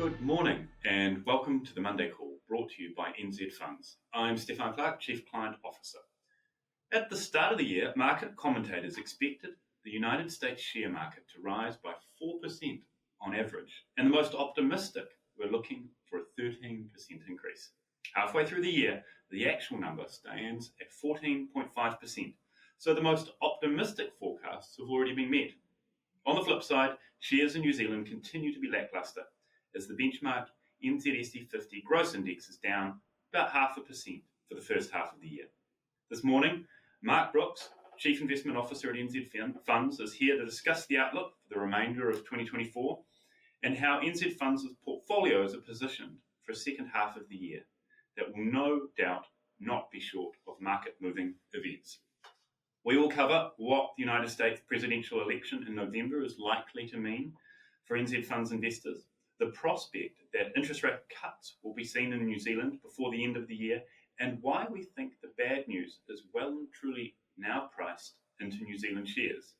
Good morning and welcome to the Monday Call, brought to you by NZ Funds. I'm Stephan Clark, Chief Client Officer. At the start of the year, market commentators expected the United States share market to rise by 4% on average, and the most optimistic were looking for a 13% increase. Halfway through the year, the actual number stands at 14.5%, so the most optimistic forecasts have already been met. On the flip side, shares in New Zealand continue to be lacklustre, as the benchmark NZSE 50 gross index is down about 0.5% for the first half of the year. This morning, Mark Brooks, Chief Investment Officer at NZ Funds, is here to discuss the outlook for the remainder of 2024 and how NZ Funds' portfolios are positioned for a second half of the year that will no doubt not be short of market-moving events. We will cover what the United States presidential election in November is likely to mean for NZ Funds investors, the prospect that interest rate cuts will be seen in New Zealand before the end of the year, and why we think the bad news is well and truly now priced into New Zealand shares,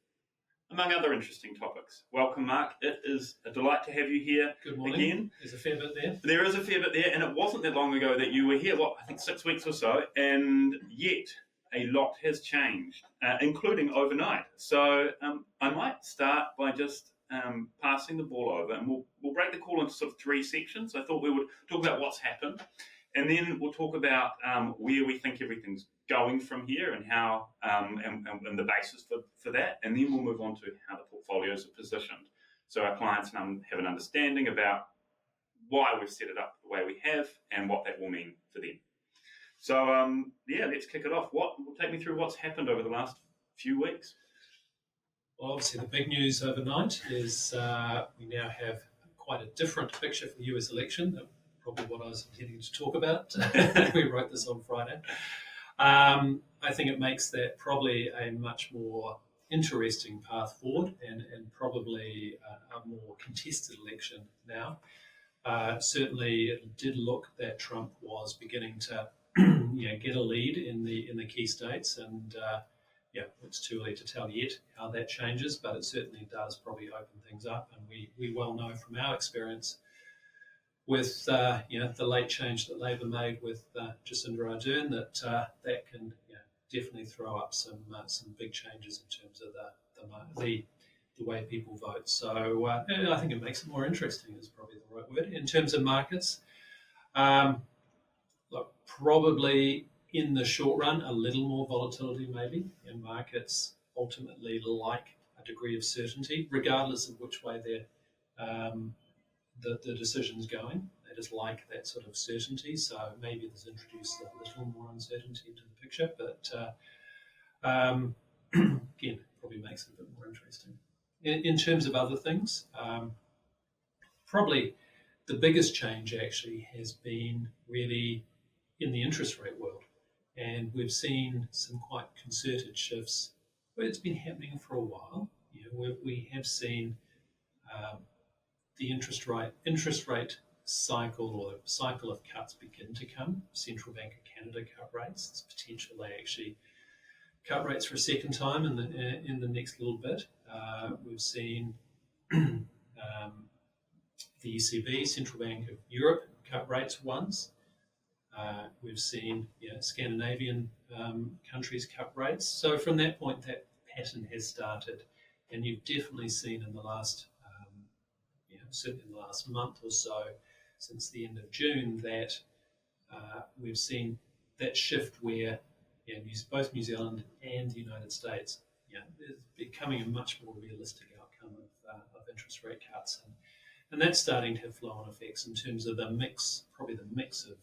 among other interesting topics. Welcome, Mark. It is a delight to have you here. Good morning. Again. There's a fair bit there. There is a fair bit there, and it wasn't that long ago that you were here, I think 6 weeks or so, and yet a lot has changed, including overnight. So I might start by just passing the ball over, and we'll break the call into sort of three sections. I thought we would talk about what's happened, and then we'll talk about where we think everything's going from here and how and the basis for that, and then we'll move on to how the portfolios are positioned, so our clients have an understanding about why we've set it up the way we have and what that will mean for them. So let's kick it off. Take me through what's happened over the last few weeks. Well, obviously the big news overnight is we now have quite a different picture for the US election. Probably what I was intending to talk about. We wrote this on Friday. I think it makes that probably a much more interesting path forward and probably a more contested election now. Certainly it did look that Trump was beginning to get a lead in the key states, and it's too early to tell yet how that changes, but it certainly does probably open things up. And we well know from our experience with the late change that Labor made with Jacinda Ardern that that can definitely throw up some big changes in terms of the way people vote. So I think it makes it more interesting is probably the right word. In terms of markets, probably in the short run, a little more volatility maybe, and markets ultimately like a degree of certainty, regardless of which way the decision's going. They just like that sort of certainty, so maybe this introduces a little more uncertainty into the picture, but again, probably makes it a bit more interesting. In terms of other things, probably the biggest change actually has been really in the interest rate world. And we've seen some quite concerted shifts where it's been happening for a while. We have seen the interest rate cycle or cycle of cuts begin to come. Central Bank of Canada cut rates. There's potential they actually cut rates for a second time in the next little bit. We've seen the ECB, Central Bank of Europe, cut rates once. We've seen Scandinavian countries cut rates. So from that point, that pattern has started, and you've definitely seen in the last, certainly in the last month or so, since the end of June, that we've seen that shift where both New Zealand and the United States, is becoming a much more realistic outcome of interest rate cuts, and that's starting to have flow-on effects in terms of the mix, probably the mix of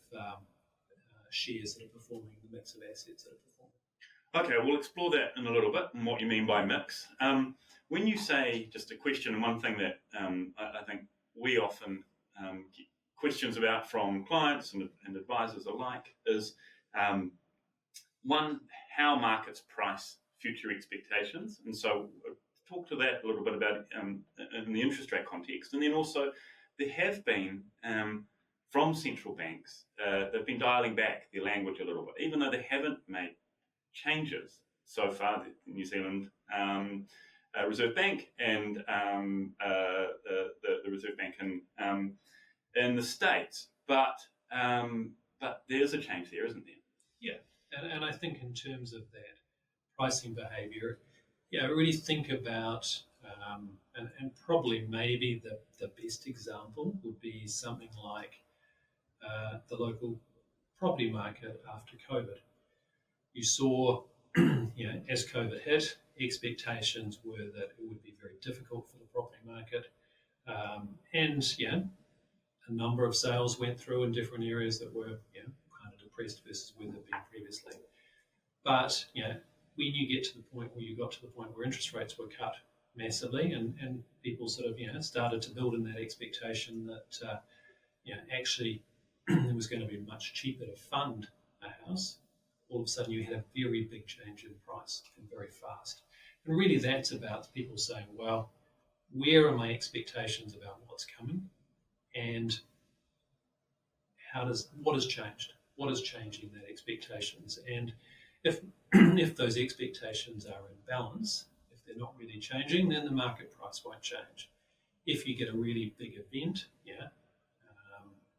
shares that are performing, the mix of assets that are performing. Okay, we'll explore that in a little bit and what you mean by mix. When you say, just a question, and one thing that I think we often get questions about from clients and advisors alike is, one, how markets price future expectations. And so talk to that a little bit about in the interest rate context. And then also there have been from central banks, they've been dialing back their language a little bit, even though they haven't made changes so far. The New Zealand Reserve Bank and the Reserve Bank in in the States, but there's a change there, isn't there? Yeah, and I think in terms of that pricing behaviour, really think about, and probably maybe the best example would be something like the local property market after COVID. You saw, as COVID hit, expectations were that it would be very difficult for the property market, and a number of sales went through in different areas that were kind of depressed versus where they've been previously. But when you get to the point where you got to the point where interest rates were cut massively, and people sort of started to build in that expectation that actually it was going to be much cheaper to fund a house, all of a sudden you had a very big change in price and very fast. And really that's about people saying, well, where are my expectations about what's coming, and what has changed? What is changing that expectations? And if if those expectations are in balance, if they're not really changing, then the market price won't change. If you get a really big event,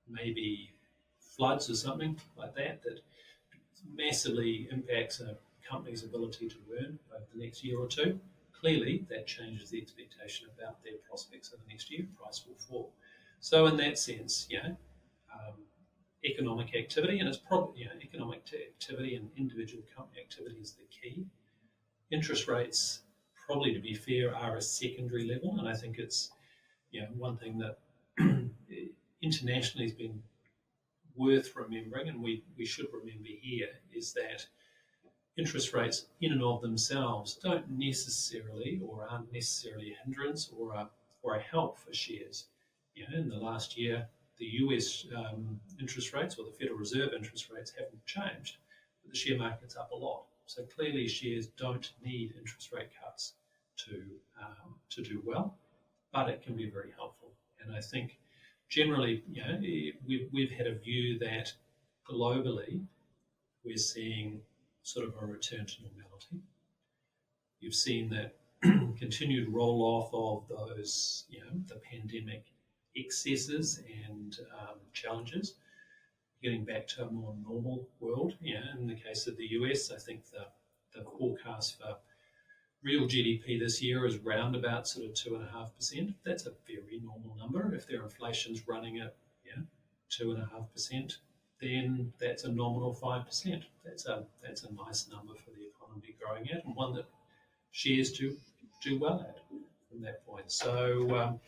maybe floods or something like that, that massively impacts a company's ability to earn over the next year or two, clearly that changes the expectation about their prospects over the next year. Price will fall. So in that sense, economic activity, and it's probably economic activity and individual company activity is the key. Interest rates, probably to be fair, are a secondary level, and I think it's one thing that internationally has been worth remembering, and we should remember here, is that interest rates in and of themselves don't necessarily or aren't necessarily a hindrance or a help for shares. In the last year, the US interest rates, or the Federal Reserve interest rates, haven't changed, but the share market's up a lot. So clearly shares don't need interest rate cuts to do well, but it can be very helpful. And I think generally, we've had a view that globally we're seeing sort of a return to normality. You've seen that continued roll-off of those, the pandemic excesses and challenges, getting back to a more normal world. In the case of the US, I think the forecast for real GDP this year is round about sort of 2.5%. That's a very normal number. If their inflation's running at 2.5%, then that's a nominal 5%. That's a nice number for the economy growing at, and one that shares do well at from that point. So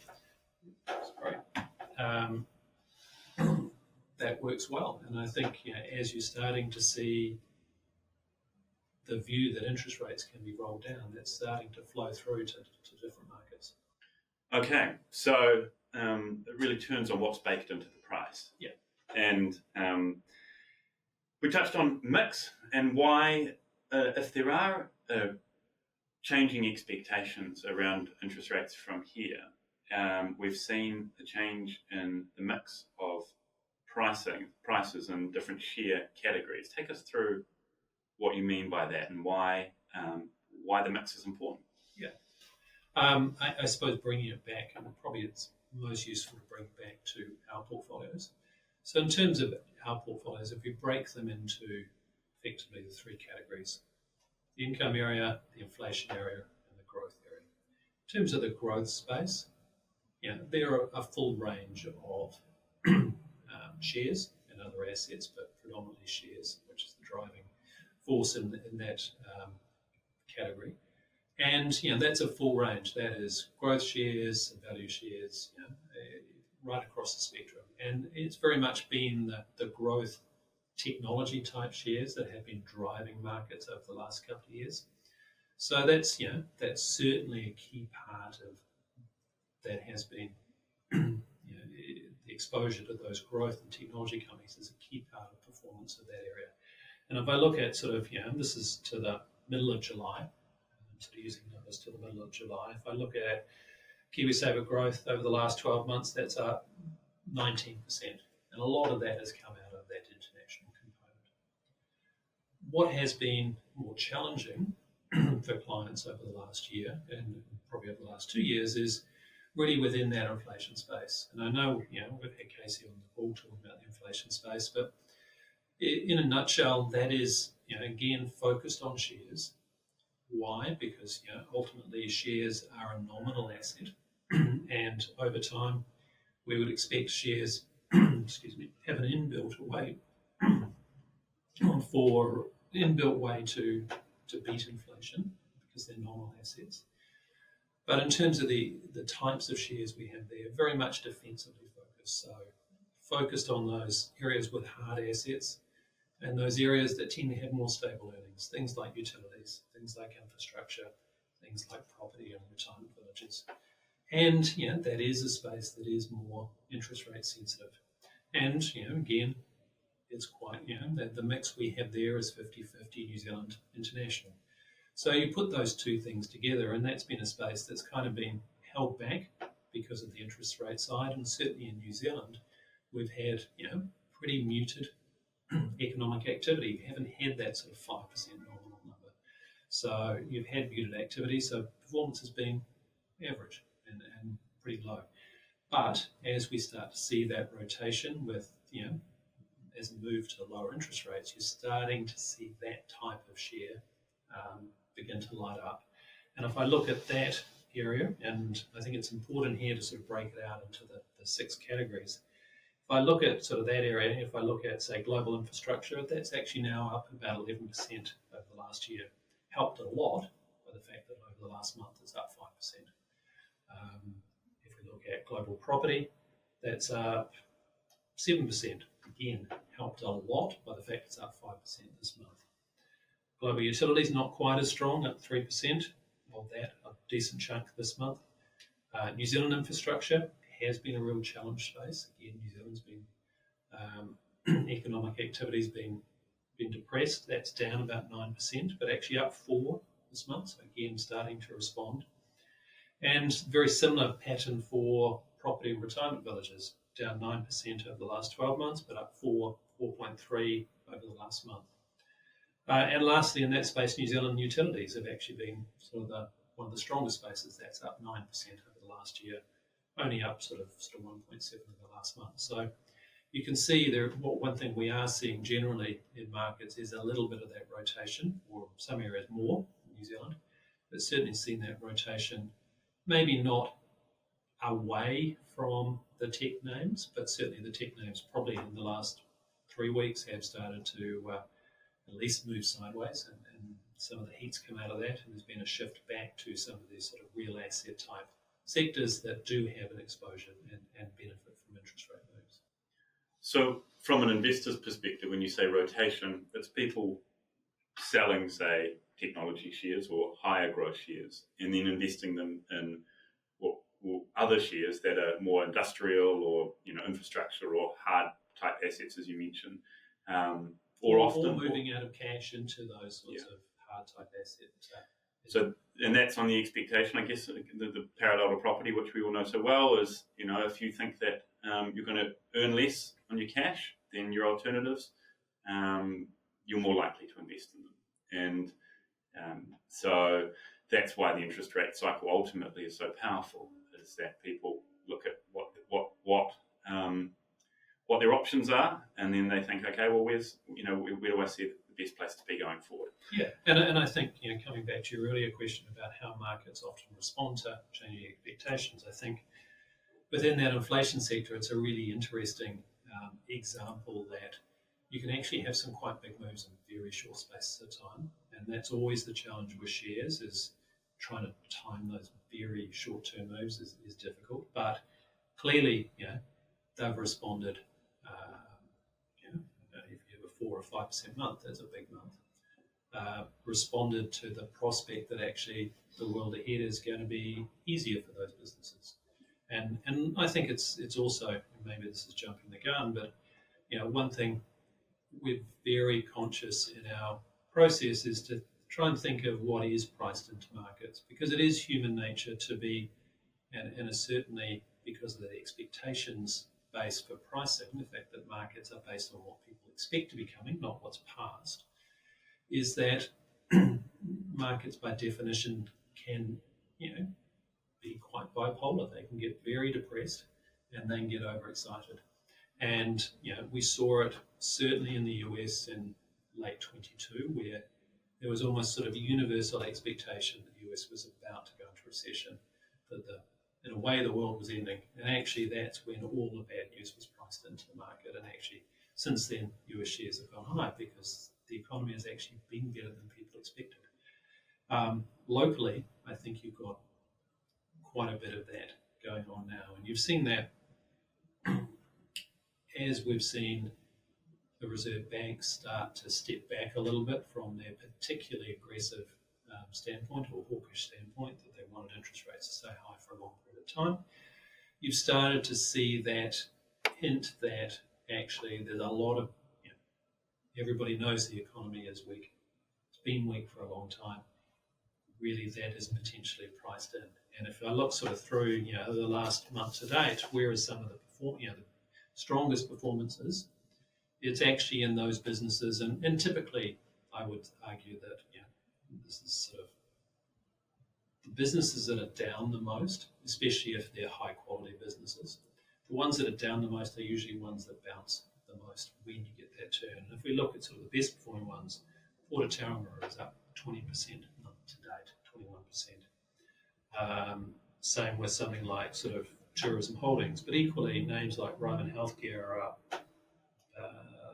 that works well. And I think as you're starting to see the view that interest rates can be rolled down, that's starting to flow through to different markets. Okay, so it really turns on what's baked into the price. Yeah. And we touched on mix and why, if there are changing expectations around interest rates from here, we've seen a change in the mix of prices in different share categories. Take us through what you mean by that and why the mix is important. Yeah. I suppose bringing it back, and probably it's most useful to bring back to our portfolios. So in terms of our portfolios, if we break them into effectively the three categories: the income area, the inflation area, and the growth area. In terms of the growth space, there are a full range of shares and other assets, but predominantly shares, which is the driving force in that category. And that's a full range. That is growth shares, value shares, right across the spectrum. And it's very much been the growth technology type shares that have been driving markets over the last couple of years. So that's certainly a key part of that has been the exposure to those growth and technology companies is a key part of performance of that area. And if I look at sort of, this is to the middle of July, I'm sort of using numbers to the middle of July. If I look at KiwiSaver growth over the last 12 months, that's up 19%. And a lot of that has come out of that international component. What has been more challenging for clients over the last year, and probably over the last 2 years, is really within that inflation space. And I know, we've had Casey on the call talking about the inflation space, but in a nutshell, that is, again, focused on shares. Why? Because, ultimately shares are a nominal asset, and over time, we would expect shares, have an inbuilt way to beat inflation because they're nominal assets. But in terms of the types of shares we have there, very much defensively focused. So focused on those areas with hard assets and those areas that tend to have more stable earnings, things like utilities, things like infrastructure, things like property and retirement villages. And, that is a space that is more interest rate sensitive. And, again, it's quite, the mix we have there is 50-50 New Zealand international. So you put those two things together, and that's been a space that's kind of been held back because of the interest rate side. And certainly in New Zealand, we've had, pretty muted economic activity. We haven't had that sort of 5% nominal number. So you've had muted activity, so performance has been average and pretty low. But as we start to see that rotation with, as a move to lower interest rates, you're starting to see that type of share begin to light up. And if I look at that area, and I think it's important here to sort of break it out into the 6 categories. If I look at sort of that area, if I look at, say, global infrastructure, that's actually now up about 11% over the last year. Helped a lot by the fact that over the last month it's up 5%. If we look at global property, that's up 7%. Again, helped a lot by the fact it's up 5% this month. Global utilities not quite as strong, up 3%. Of that, a decent chunk this month. New Zealand infrastructure has been a real challenge space. Again, New Zealand's been economic activity's been depressed. That's down about 9%, but actually up 4% this month. So again, starting to respond. And very similar pattern for property and retirement villages, down 9% over the last 12 months, but up 4.3% over the last month. And lastly, in that space, New Zealand utilities have actually been sort of one of the strongest spaces. That's up 9% over the last year, only up sort of 1.7% in the last month. So you can see there. One thing we are seeing generally in markets is a little bit of that rotation, or some areas more in New Zealand, but certainly seen that rotation. Maybe not away from the tech names, but certainly the tech names probably in the last 3 weeks have started to at least move sideways, and some of the heat's come out of that, and there's been a shift back to some of these sort of real asset type sectors that do have an exposure and benefit from interest rate moves. So from an investor's perspective, when you say rotation, it's people selling, say, technology shares or higher growth shares, and then investing them in other shares that are more industrial or infrastructure or hard type assets, as you mentioned, or moving out of cash into those sorts of hard type assets. So, and that's on the expectation, I guess, the parallel to property, which we all know so well, is if you think that you're going to earn less on your cash than your alternatives, you're more likely to invest in them. And so that's why the interest rate cycle ultimately is so powerful, is that people look at what their options are, and then they think, okay, well, where do I see the best place to be going forward? Yeah, and I think coming back to your earlier question about how markets often respond to changing expectations, I think within that inflation sector, it's a really interesting example that you can actually have some quite big moves in very short spaces of time, and that's always the challenge with shares, is trying to time those very short-term moves is difficult. But clearly, they've responded. If you have a 4 or 5% month, that's a big month. Responded to the prospect that actually the world ahead is going to be easier for those businesses. And I think it's also, maybe this is jumping the gun, but one thing we're very conscious in our process is to try and think of what is priced into markets, because it is human nature to be, and is certainly because of the expectations base for pricing, the fact that markets are based on what people expect to be coming, not what's past, is that markets by definition can be quite bipolar. They can get very depressed and then get overexcited. And we saw it certainly in the US in late 22, where there was almost sort of a universal expectation that the US was about to go into recession, that in a way the world was ending. And actually that's when all the bad news was priced into the market. And actually since then US shares have gone high because the economy has actually been better than people expected. Locally, I think you've got quite a bit of that going on now. And you've seen that as we've seen the Reserve Bank start to step back a little bit from their particularly aggressive standpoint or hawkish standpoint that they wanted interest rates to stay high for a long period of time. You've started to see that hint that actually there's a lot of, everybody knows the economy is weak. It's been weak for a long time. Really, that is potentially priced in. And if I look sort of through, the last month to date, where is some of the the strongest performances? It's actually in those businesses, and typically, I would argue that this is sort of the businesses that are down the most, especially if they're high quality businesses. The ones that are down the most are usually ones that bounce the most when you get that turn. And if we look at sort of the best performing ones, Port of Tauranga is up 20% month to date, 21%. Same with something like sort of tourism holdings, but equally names like Ryman Healthcare are up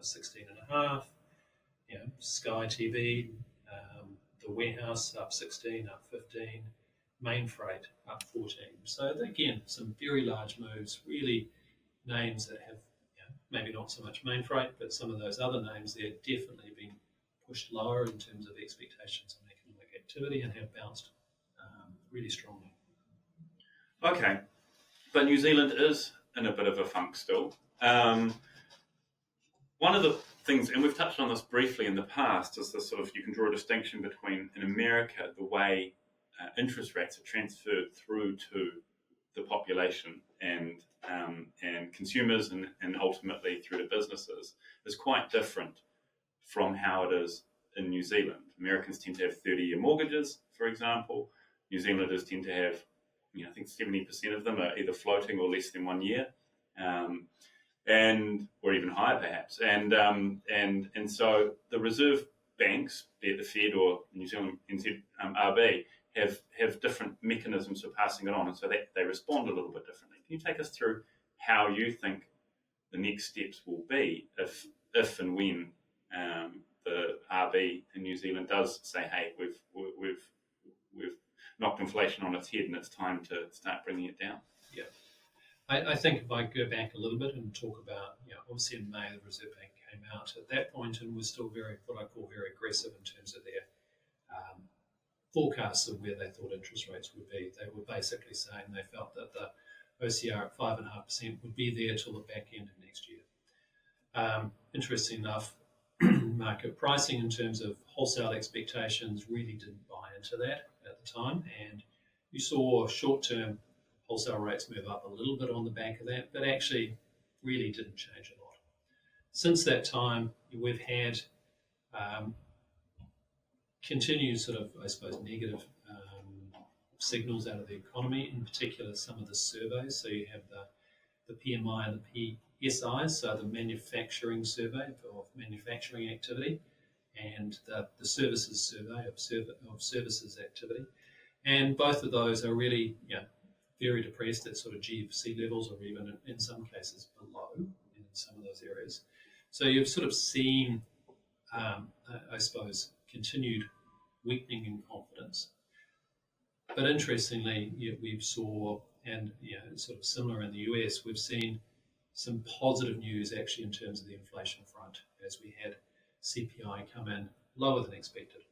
16.5%. Sky TV, the Warehouse up 16%, up 15%. Main Freight up 14%. So again, some very large moves. Really, names that have maybe not so much Main Freight, but some of those other names they're definitely been pushed lower in terms of expectations on economic activity and have bounced really strongly. Okay, but New Zealand is in a bit of a funk still. One of the things, and we've touched on this briefly in the past, is this sort of, you can draw a distinction between, in America, the way interest rates are transferred through to the population and consumers and ultimately through to businesses is quite different from how it is in New Zealand. Americans tend to have 30-year mortgages, for example. New Zealanders tend to have, I think 70% of them are either floating or less than 1 year, or even higher perhaps. And so the reserve banks, be it the Fed or New Zealand NZRB, have different mechanisms for passing it on, and so they respond a little bit differently. Can you take us through how you think the next steps will be if and when the RB in New Zealand does say, hey, we've knocked inflation on its head and it's time to start bringing it down? Yeah. I think if I go back a little bit and talk about, obviously in May the Reserve Bank came out at that point and was still very, what I call very aggressive in terms of their forecasts of where they thought interest rates would be. They were basically saying they felt that the OCR at 5.5% would be there till the back end of next year. Interesting enough, market pricing in terms of wholesale expectations really didn't buy into that at the time, and you saw short-term wholesale rates move up a little bit on the back of that, but actually really didn't change a lot. Since that time, we've had continued sort of, I suppose, negative signals out of the economy, in particular some of the surveys. So you have the PMI and the PSI, so the manufacturing survey of manufacturing activity, and the services survey of services activity. And both of those are really very depressed at sort of GFC levels, or even in some cases below in some of those areas. So you've sort of seen, I suppose, continued weakening in confidence. But interestingly, we saw, and sort of similar in the US, we've seen some positive news actually in terms of the inflation front, as we had CPI come in lower than expected.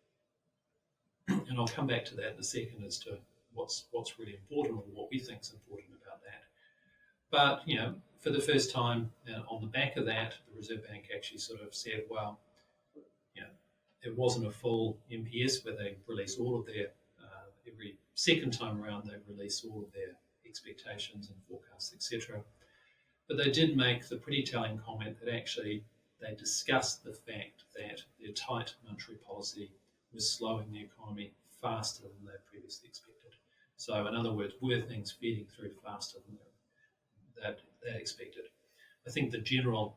And I'll come back to that in a second as to what's really important, or what we think is important about that. But for the first time, on the back of that, the Reserve Bank actually sort of said, well, it wasn't a full MPS where they release all of their, every second time around they release all of their expectations and forecasts, etc. But they did make the pretty telling comment that actually they discussed the fact that their tight monetary policy was slowing the economy faster than they previously expected. So in other words, were things feeding through faster than that expected? I think the general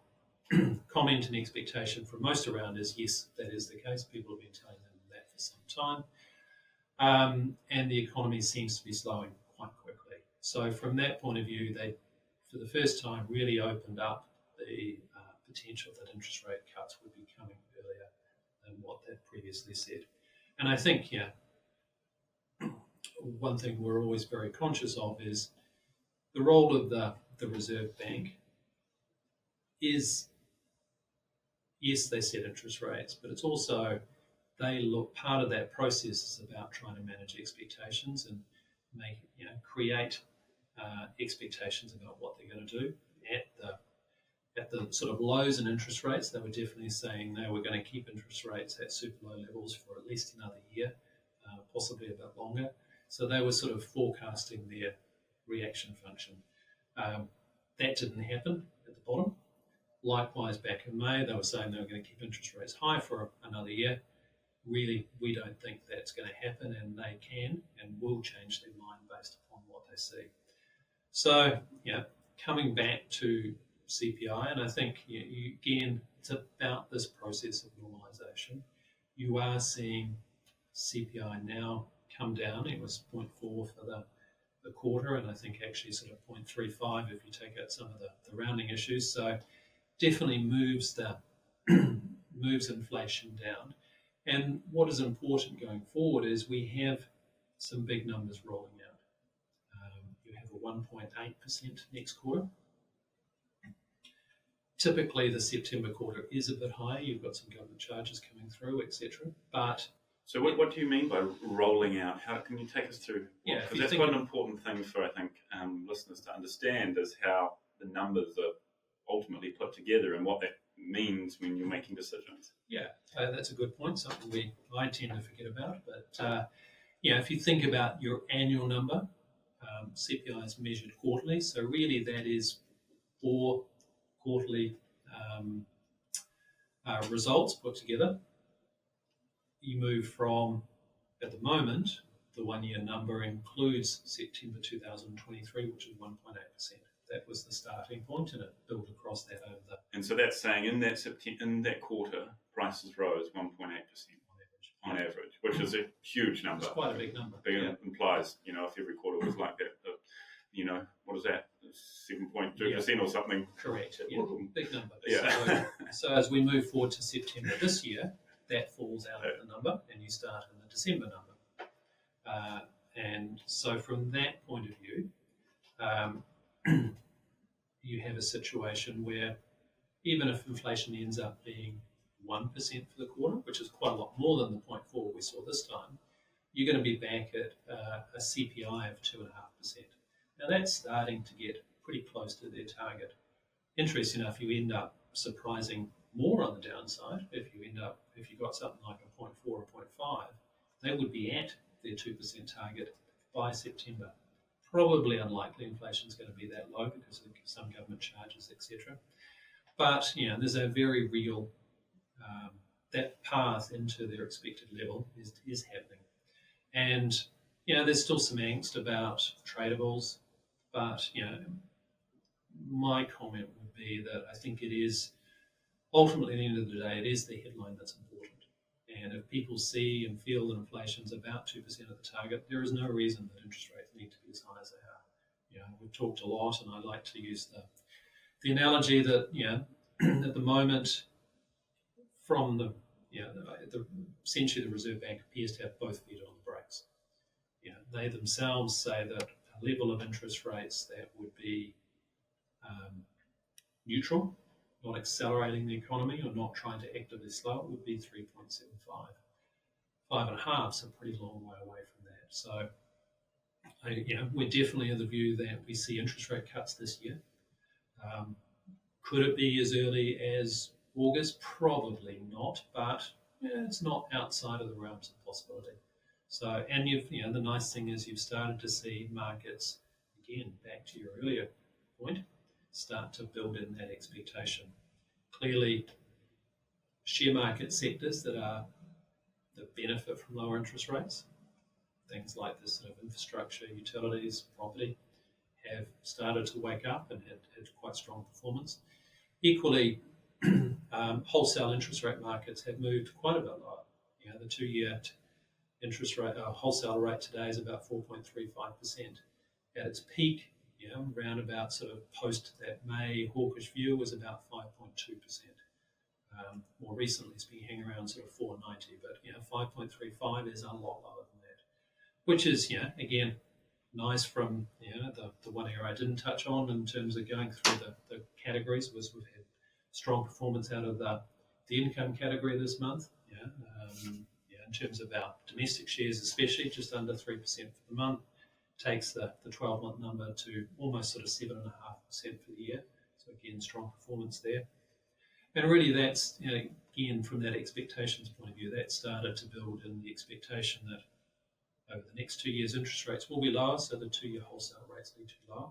comment and expectation from most around is yes, that is the case. People have been telling them that for some time. And the economy seems to be slowing quite quickly. So from that point of view, they, for the first time, really opened up the potential that interest rate cuts would be coming earlier than what they previously said. And I think, one thing we're always very conscious of is the role of the Reserve Bank is, yes, they set interest rates, but it's also, part of that process is about trying to manage expectations and create expectations about what they're going to do at the sort of lows in interest rates. They were definitely saying they were going to keep interest rates at super low levels for at least another year, possibly a bit longer. So they were sort of forecasting their reaction function. That didn't happen at the bottom. Likewise, back in May, they were saying they were going to keep interest rates high for another year. Really, we don't think that's going to happen, and they can and will change their mind based upon what they see. So, coming back to CPI, and I think, again, it's about this process of normalisation. You are seeing CPI now come down. It was 0.4 for the quarter, and I think actually sort of 0.35 if you take out some of the rounding issues. So definitely moves inflation down. And what is important going forward is we have some big numbers rolling out. You have a 1.8% next quarter. Typically, the September quarter is a bit higher. You've got some government charges coming through, etc. But so what do you mean by rolling out? How can you take us through? Because that's quite an important thing for, I think, listeners to understand is how the numbers are ultimately put together and what that means when you're making decisions. Yeah, that's a good point, something I tend to forget about. But, if you think about your annual number, CPI is measured quarterly. So really that is 4 quarterly results put together. You move from, at the moment, the 1 year number includes September 2023, which is 1.8%. That was the starting point, and it built across that over the... And so that's saying in that quarter, prices rose 1.8% on average, which is a huge number. It's quite a big number. Implies, if every quarter was like that, what is that, 7.2% or something? Correct. Yeah, big number. Yeah. So as we move forward to September this year, that falls out of the number, and you start in the December number. And so from that point of view, you have a situation where even if inflation ends up being 1% for the quarter, which is quite a lot more than the 0.4 we saw this time, you're going to be back at a CPI of 2.5%. Now that's starting to get pretty close to their target. Interesting enough, you end up surprising more on the downside. If you got something like a 0.4 or 0.5, they would be at their 2% target by September. Probably unlikely inflation is going to be that low because of some government charges, etc. But there's a very real that path into their expected level is happening, and there's still some angst about tradables, but my comment would be that I think it is ultimately at the end of the day it is the headline that's important. And if people see and feel that inflation's about 2% of the target, there is no reason that interest rates need to be as high as they are. We've talked a lot, and I like to use the analogy that at the moment, from essentially the Reserve Bank appears to have both feet on the brakes. They themselves say that a level of interest rates that would be neutral, not accelerating the economy or not trying to actively slow it, would be 3.75. 5.5 is a pretty long way away from that. So, we're definitely of the view that we see interest rate cuts this year. Could it be as early as August? Probably not, but it's not outside of the realms of possibility. So, and the nice thing is you've started to see markets, again, back to your earlier point, start to build in that expectation. Clearly, share market sectors that benefit from lower interest rates, things like this sort of infrastructure, utilities, property have started to wake up and had quite strong performance. Equally, wholesale interest rate markets have moved quite a bit lower. The 2-year interest rate, wholesale rate today is about 4.35%. At its peak, around about sort of post that May hawkish view was about 5.2%. More recently, it's been hanging around sort of 4.90, but 5.35 is a lot lower than that, which is again nice from the one area I didn't touch on in terms of going through the categories was we've had strong performance out of the income category this month. In terms of our domestic shares, especially just under 3% for the month, takes the 12-month number to almost sort of 7.5% for the year. So again, strong performance there. And really, that's again from that expectations point of view, that started to build in the expectation that over the next 2 years, interest rates will be lower, so the 2-year wholesale rates need to be lower.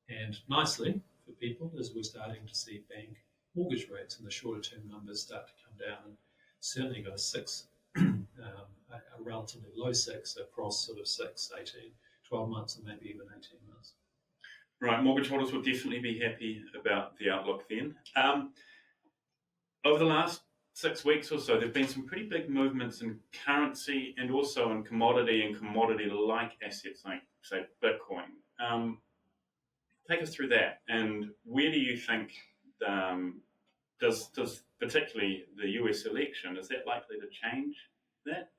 And nicely for people, as we're starting to see bank mortgage rates and the shorter term numbers start to come down, and certainly got a 6, a relatively low 6 across sort of 6, 18, 12 months and maybe even 18 months. Right, mortgage holders will definitely be happy about the outlook then. Over the last 6 weeks or so, there have been some pretty big movements in currency and also in commodity and commodity-like assets like, say, Bitcoin. Take us through that, and where do you think does particularly the US election, is that likely to change that?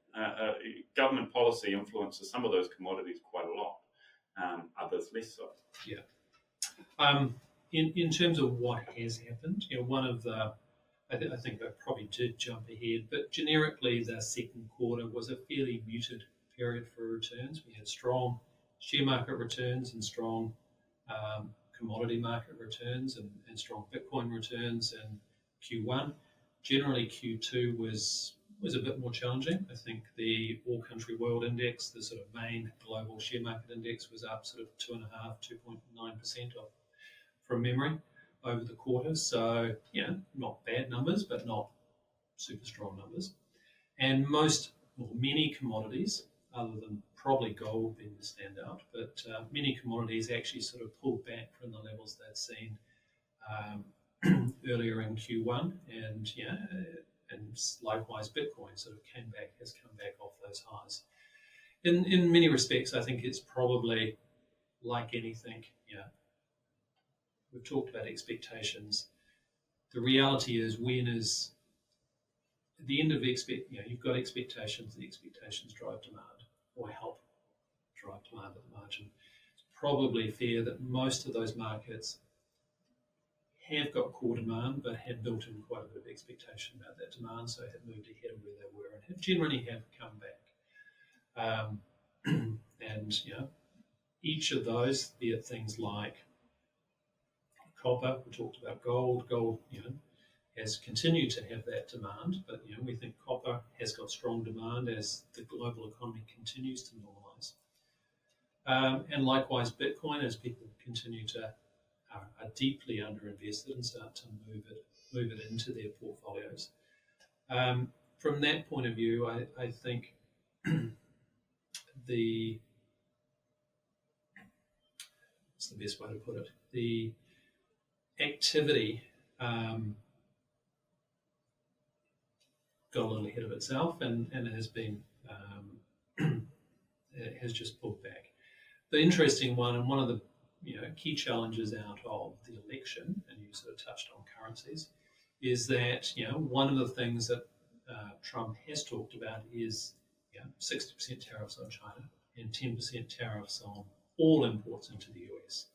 Government policy influences some of those commodities quite a lot, others less so. Yeah. In terms of what has happened, one of the I think I probably did jump ahead, but generically the second quarter was a fairly muted period for returns. We had strong share market returns and strong commodity market returns and strong Bitcoin returns in Q1. Generally, Q2 was a bit more challenging. I think the All Country World Index, the sort of main global share market index, was up sort of 2.9% from memory over the quarter. So, not bad numbers, but not super strong numbers. And many commodities, other than probably gold being the standout, but many commodities actually sort of pulled back from the levels they'd seen earlier in Q1, and likewise Bitcoin sort of has come back off those highs. In many respects, I think it's probably like anything. We've talked about expectations. The reality is, at the end of you've got expectations. The expectations drive demand or help drive demand at the margin. It's probably fair that most of those markets have got core demand, but had built in quite a bit of expectation about that demand, so had moved ahead of where they were and have generally come back. And each of those, be it things like copper, we talked about gold. Gold, has continued to have that demand, but we think copper has got strong demand as the global economy continues to normalise. And likewise, Bitcoin, as people continue to are deeply underinvested and start to move it into their portfolios. From that point of view, I think what's the best way to put it? The activity got a little ahead of itself and has been it has just pulled back. The interesting one, and one of the key challenges out of the election, and you sort of touched on currencies, is that one of the things that Trump has talked about is 60% tariffs on China and 10% tariffs on all imports into the US.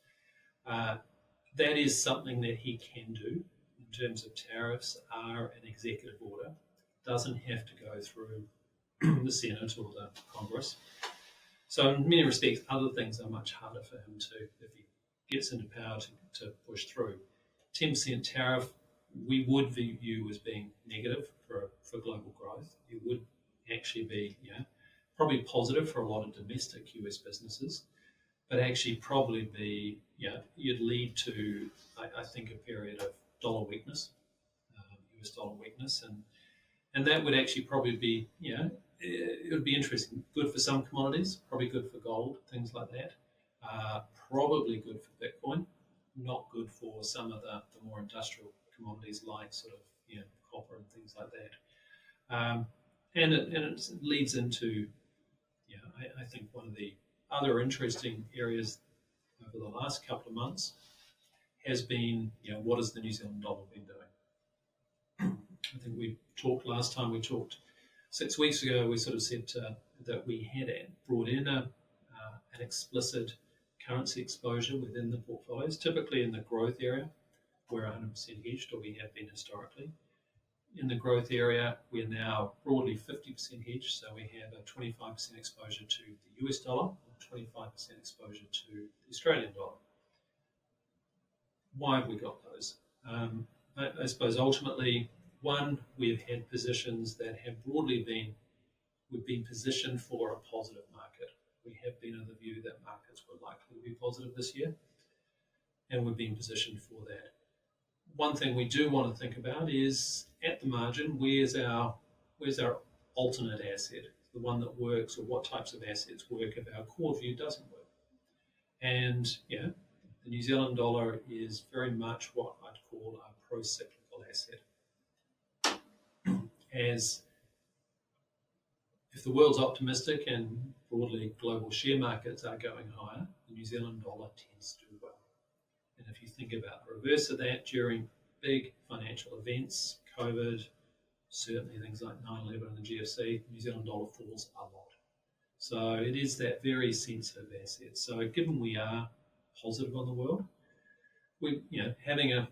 That is something that he can do in terms of tariffs are an executive order. Doesn't have to go through the Senate or the Congress. So in many respects, other things are much harder for him to, if he gets into power, to push through. 10% tariff, we would view as being negative for global growth. It would actually be probably positive for a lot of domestic US businesses, but actually probably be, you'd lead to, I think, a period of dollar weakness, US dollar weakness, and And that would actually probably be, it would be interesting. Good for some commodities, probably good for gold, things like that. Probably good for Bitcoin, not good for some of the more industrial commodities like sort of, copper and things like that. And it leads into, I think one of the other interesting areas over the last couple of months has been, what has the New Zealand dollar been doing? I think we talked last time, we talked 6 weeks ago, we sort of said that we had brought in an explicit currency exposure within the portfolios, typically in the growth area. We're 100% hedged, or we have been historically. In the growth area, we're now broadly 50% hedged, so we have a 25% exposure to the US dollar, and 25% exposure to the Australian dollar. Why have we got those? I suppose ultimately, one, we've had positions that have broadly we've been positioned for a positive market. We have been of the view that markets were likely to be positive this year, and we've been positioned for that. One thing we do want to think about is, at the margin, where's our alternate asset, the one that works, or what types of assets work if our core view doesn't work. And the New Zealand dollar is very much what I'd call a pro-cyclical asset. As if the world's optimistic and broadly global share markets are going higher, the New Zealand dollar tends to do well. And if you think about the reverse of that, during big financial events, COVID, certainly things like 9/11 and the GFC, the New Zealand dollar falls a lot. So it is that very sensitive asset. So given we are positive on the world, we having an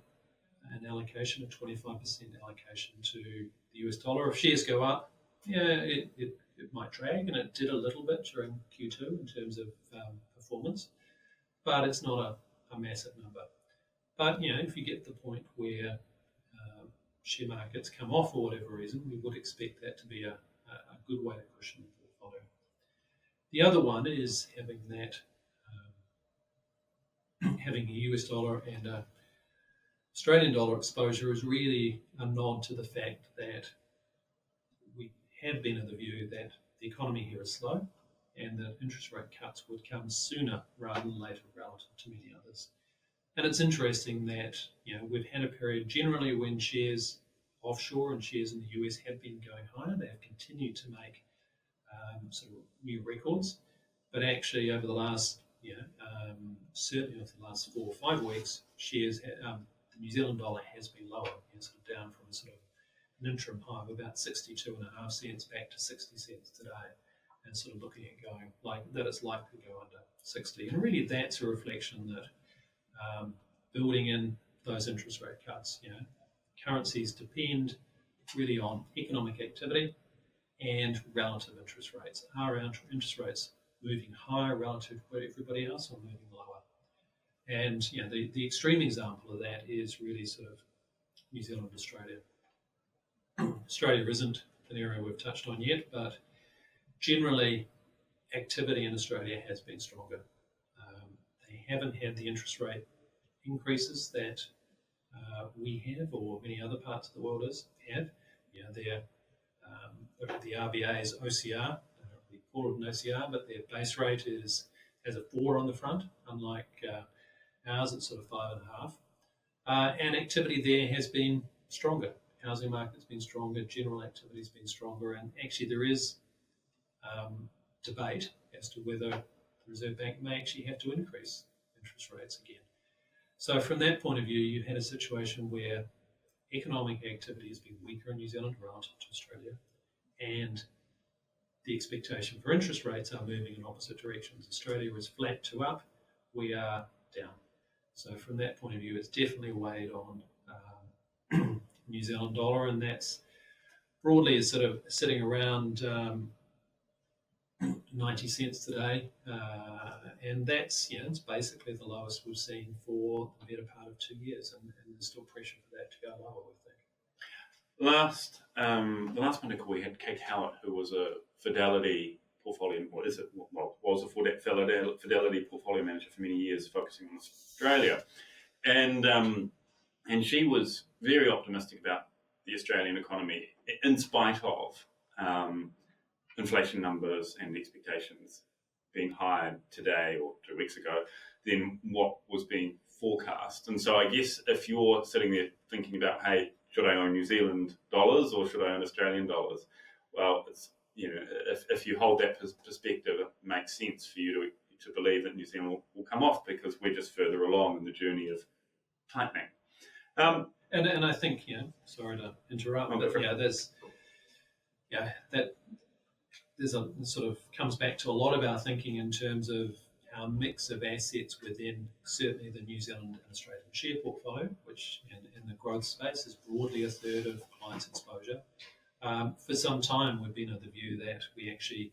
allocation, a 25% allocation to the US dollar. If shares go up, it might drag, and it did a little bit during Q2 in terms of performance, but it's not a massive number. But if you get to the point where share markets come off for whatever reason, we would expect that to be a good way to cushion the portfolio. The other one is having having a US dollar and a Australian dollar exposure is really a nod to the fact that we have been of the view that the economy here is slow and that interest rate cuts would come sooner rather than later relative to many others. And it's interesting that we've had a period generally when shares offshore and shares in the US have been going higher. They have continued to make sort of new records, but actually over the last certainly over the last 4 or 5 weeks, shares the New Zealand dollar has been lower, sort of down from sort of an interim high of about 62.5 cents back to 60 cents today, and sort of looking at going like that it's likely to go under 60. And really that's a reflection that building in those interest rate cuts, currencies depend really on economic activity and relative interest rates. Are our interest rates moving higher relative to everybody else or moving lower? And the extreme example of that is really sort of New Zealand, Australia. Australia isn't an area we've touched on yet, but generally activity in Australia has been stronger. They haven't had the interest rate increases that we have, or many other parts of the world have. The RBA's OCR, they don't really call it an OCR, but their base rate has a 4 on the front, unlike ours it's sort of 5.5. And activity there has been stronger. Housing market's been stronger, general activity's been stronger, and actually there is debate as to whether the Reserve Bank may actually have to increase interest rates again. So from that point of view, you've had a situation where economic activity has been weaker in New Zealand relative to Australia, and the expectation for interest rates are moving in opposite directions. Australia is flat to up, we are down. So from that point of view, it's definitely weighed on New Zealand dollar, and that's broadly is sort of sitting around 90 cents today, and that's it's basically the lowest we've seen for the better part of 2 years, and there's still pressure for that to go lower, we think. The last Monday call we had Kate Howard, who was a Fidelity portfolio, was a Fidelity portfolio manager for many years, focusing on Australia, and she was very optimistic about the Australian economy in spite of inflation numbers and expectations being higher today or 2 weeks ago than what was being forecast. And so I guess if you're sitting there thinking about, hey, should I own New Zealand dollars or should I own Australian dollars? Well, it's, if you hold that perspective, it makes sense for you to believe that New Zealand will come off because we're just further along in the journey of tightening. And I think, sorry to interrupt, but there's a sort of comes back to a lot of our thinking in terms of our mix of assets within certainly the New Zealand and Australian share portfolio, which in the growth space is broadly a third of clients' exposure. For some time, we've been of the view that we actually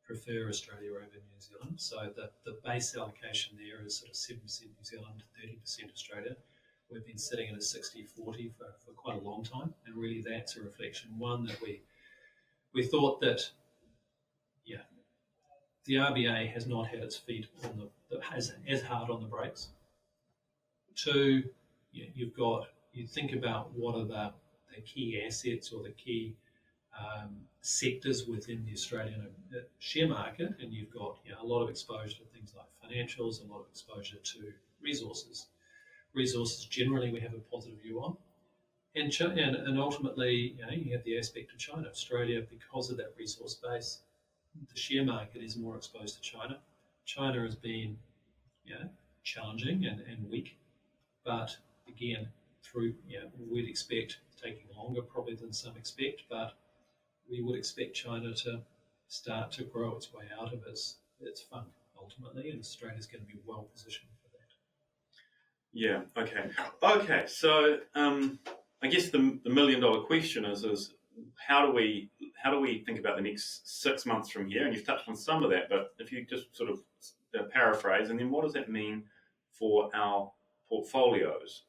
prefer Australia over New Zealand. So the base allocation there is sort of 7% New Zealand, 30% Australia. We've been sitting at a 60-40 for quite a long time. And really that's a reflection, one, that we thought that, the RBA has not had its feet on as hard on the brakes. Two, you think about what are the key assets or the key sectors within the Australian share market, and you've got a lot of exposure to things like financials, a lot of exposure to resources. Resources generally we have a positive view on, and ultimately you have the aspect of China. Australia, because of that resource base, the share market is more exposed to China. China has been challenging and weak, but again, we'd expect taking longer probably than some expect, but we would expect China to start to grow its way out of its funk ultimately, and Australia's going to be well positioned for that. Yeah. Okay. So I guess the $1,000,000 question is how do we think about the next 6 months from here? And you've touched on some of that, but if you just sort of paraphrase, and then what does that mean for our portfolios?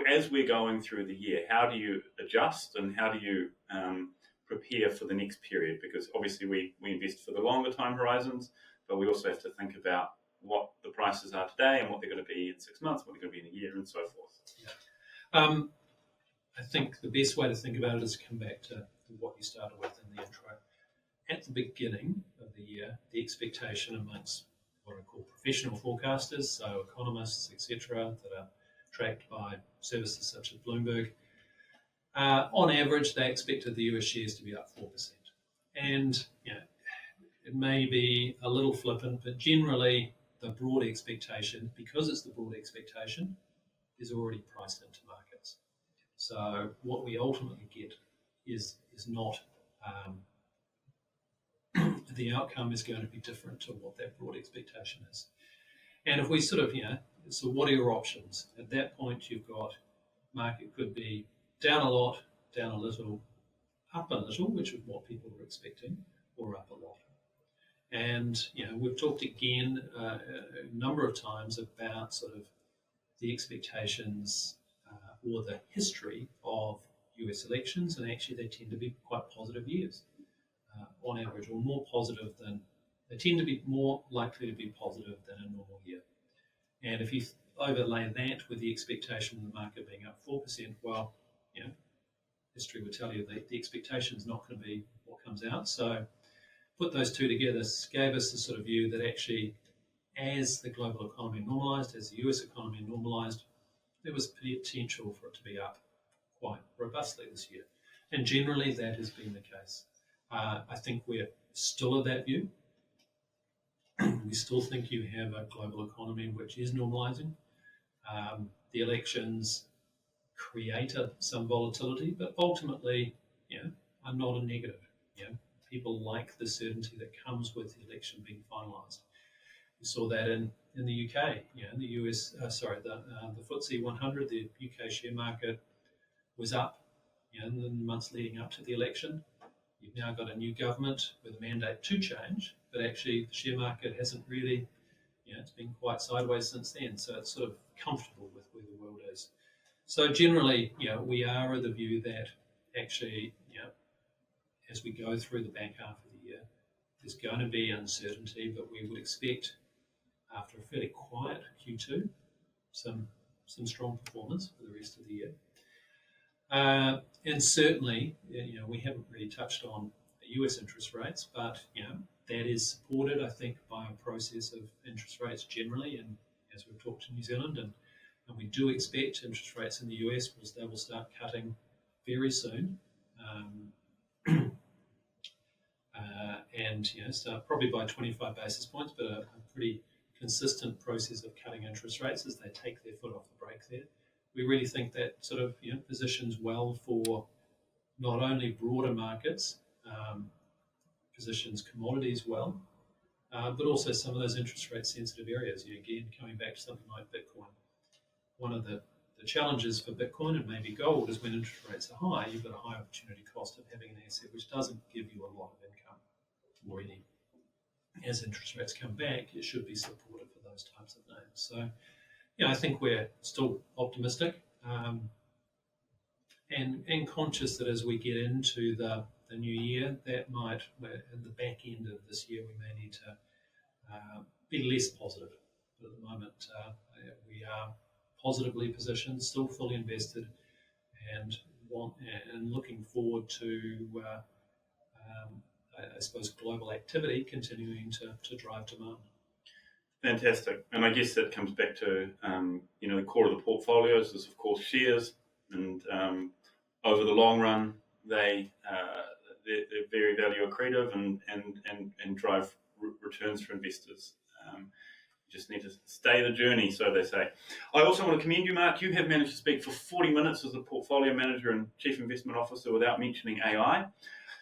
As we're going through the year, how do you adjust and how do you prepare for the next period? Because obviously we invest for the longer time horizons, but we also have to think about what the prices are today and what they're going to be in 6 months, what they're going to be in a year, and so forth. Yeah. I think the best way to think about it is to come back to what you started with in the intro. At the beginning of the year, the expectation amongst what I call professional forecasters, so economists, etc., that are tracked by services such as Bloomberg, on average, they expected the US shares to be up 4%. And it may be a little flippant, but generally the broad expectation, because it's the broad expectation, is already priced into markets. So what we ultimately get is not the outcome is going to be different to what that broad expectation is. And if we sort of, so what are your options? At that point, you've got market could be down a lot, down a little, up a little, which is what people were expecting, or up a lot. And, we've talked again a number of times about sort of the expectations or the history of US elections, and actually they tend to be quite positive years on average, or more positive than, they tend to be more likely to be positive than a normal year. And if you overlay that with the expectation of the market being up 4%, well, history would tell you that the expectation is not going to be what comes out. So put those two together, gave us the sort of view that actually as the global economy normalised, as the US economy normalised, there was potential for it to be up quite robustly this year. And generally that has been the case. I think we're still of that view. We still think you have a global economy which is normalising. The elections create some volatility, but ultimately, are not a negative. People like the certainty that comes with the election being finalised. We saw that in the UK. In the US, the FTSE 100, the UK share market was up in the months leading up to the election. You've now got a new government with a mandate to change, but actually the share market hasn't really, it's been quite sideways since then. So it's sort of comfortable with where the world is. So generally, we are of the view that actually, as we go through the back half of the year, there's going to be uncertainty, but we would expect after a fairly quiet Q2, some some strong performance for the rest of the year. And certainly, we haven't really touched on the US interest rates, but that is supported, I think, by a process of interest rates generally, and as we've talked to New Zealand, and we do expect interest rates in the US they will start cutting very soon, and start probably by 25 basis points, but a pretty consistent process of cutting interest rates as they take their foot off the brake there. We really think that sort of positions well for not only broader markets, positions commodities well, but also some of those interest rate sensitive areas. Again, coming back to something like Bitcoin, one of the challenges for Bitcoin and maybe gold is when interest rates are high, you've got a high opportunity cost of having an asset which doesn't give you a lot of income or any. As interest rates come back, it should be supportive for those types of names. So, I think we're still optimistic and conscious that as we get into the new year, that might, at the back end of this year, we may need to be less positive. But at the moment, we are positively positioned, still fully invested, and looking forward to, I suppose, global activity continuing to drive demand. Fantastic. And I guess that comes back to, the core of the portfolios is, of course, shares. And over the long run, they're very value accretive and drive returns for investors. You just need to stay the journey, so they say. I also want to commend you, Mark. You have managed to speak for 40 minutes as a portfolio manager and chief investment officer without mentioning AI,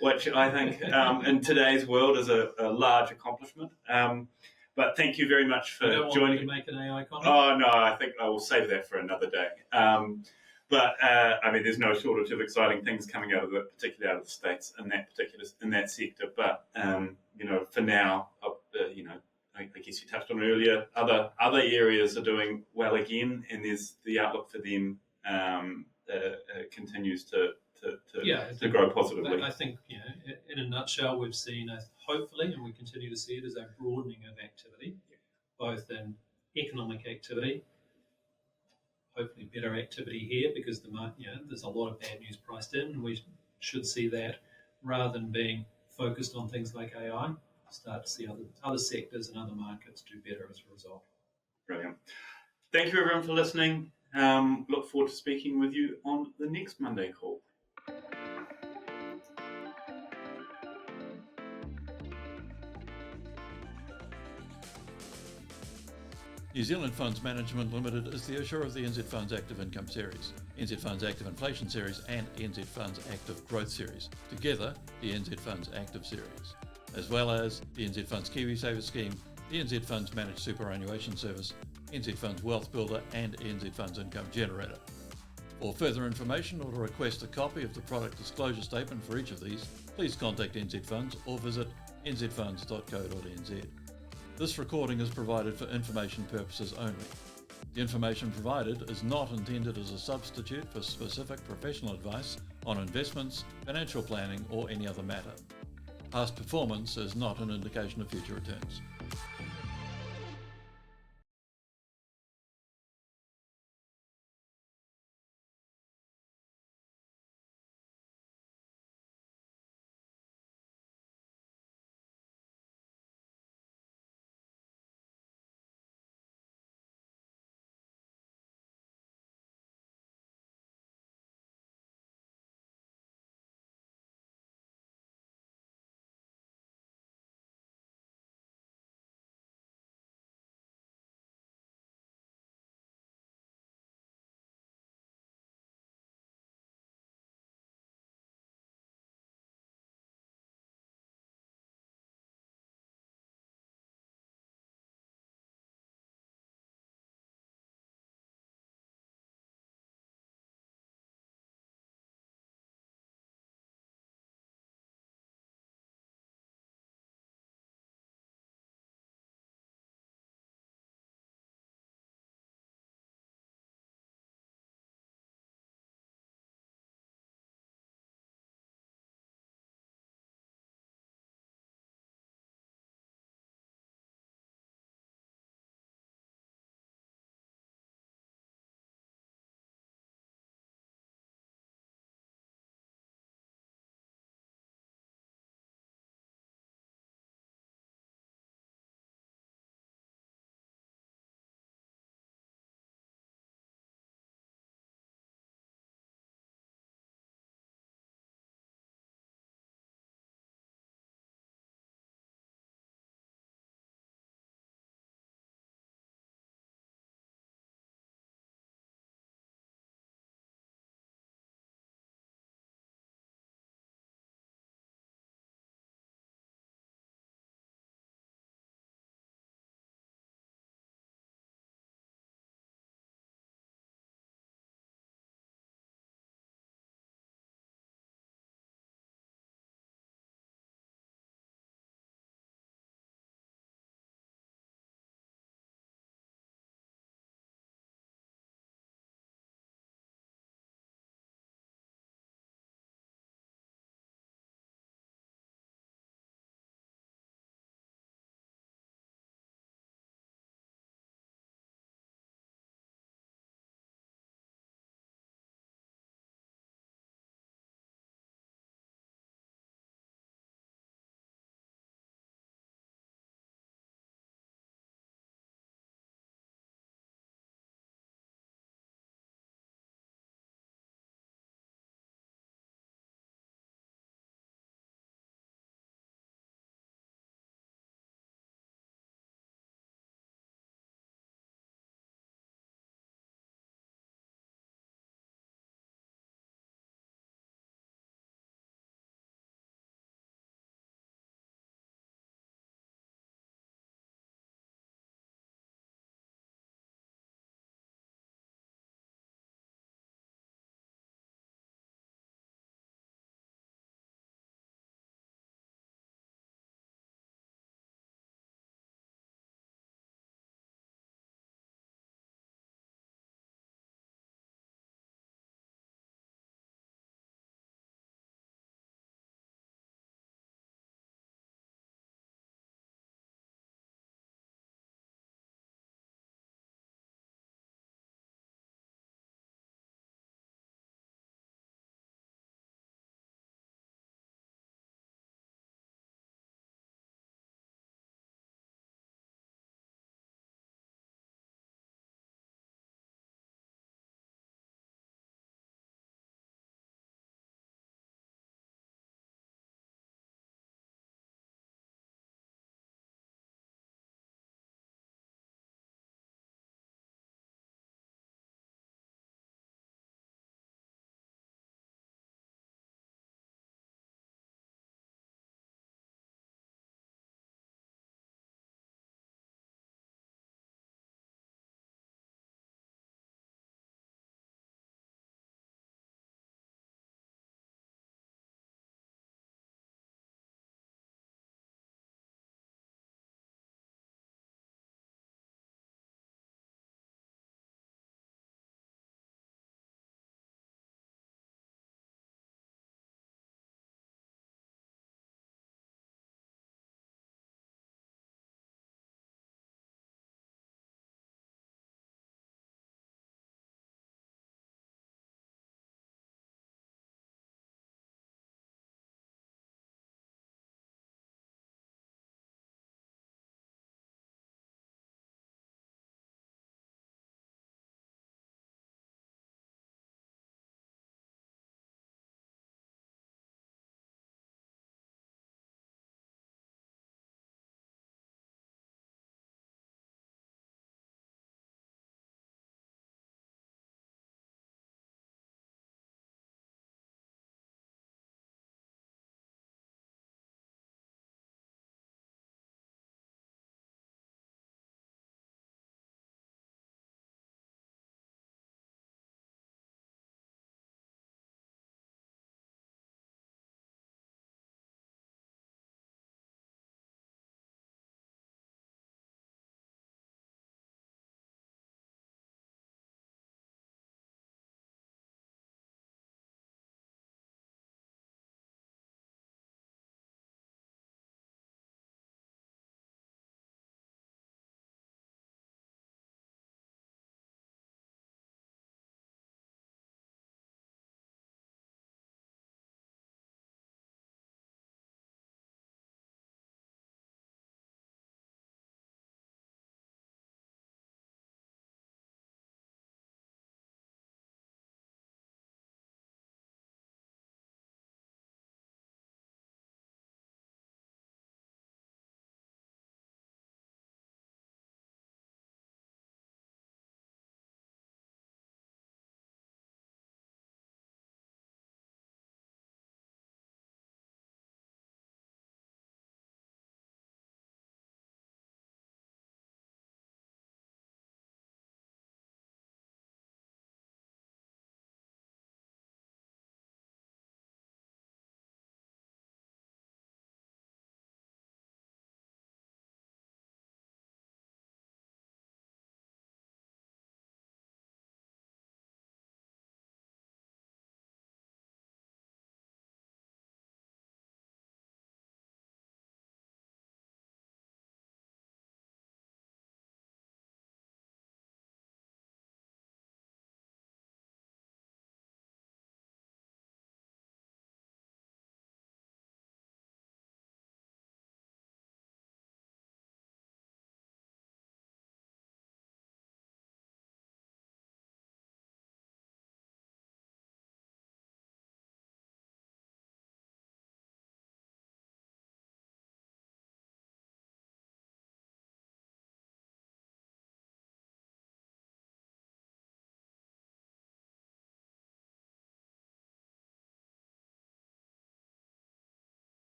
which I think in today's world is a large accomplishment. But thank you very much for joining. Want me to make an AI comment? Oh, no, I think I will save that for another day. But there's no shortage of exciting things coming out of it, particularly out of the States in that sector. But for now, I guess you touched on it earlier. Other areas are doing well again, and there's the outlook for them continues to grow positively. I think, in a nutshell, we've seen, hopefully, and we continue to see it as a broadening of activity, both in economic activity, hopefully better activity here because there's a lot of bad news priced in, and we should see that rather than being focused on things like AI, start to see other sectors and other markets do better as a result. Brilliant. Thank you, everyone, for listening. Look forward to speaking with you on the next Monday call. New Zealand Funds Management Limited is the issuer of the NZ Funds Active Income Series, NZ Funds Active Inflation Series and NZ Funds Active Growth Series, together the NZ Funds Active Series, as well as the NZ Funds KiwiSaver Scheme, the NZ Funds Managed Superannuation Service, NZ Funds Wealth Builder and NZ Funds Income Generator. For further information or to request a copy of the product disclosure statement for each of these, please contact NZ Funds or visit nzfunds.co.nz. This recording is provided for information purposes only. The information provided is not intended as a substitute for specific professional advice on investments, financial planning or any other matter. Past performance is not an indication of future returns.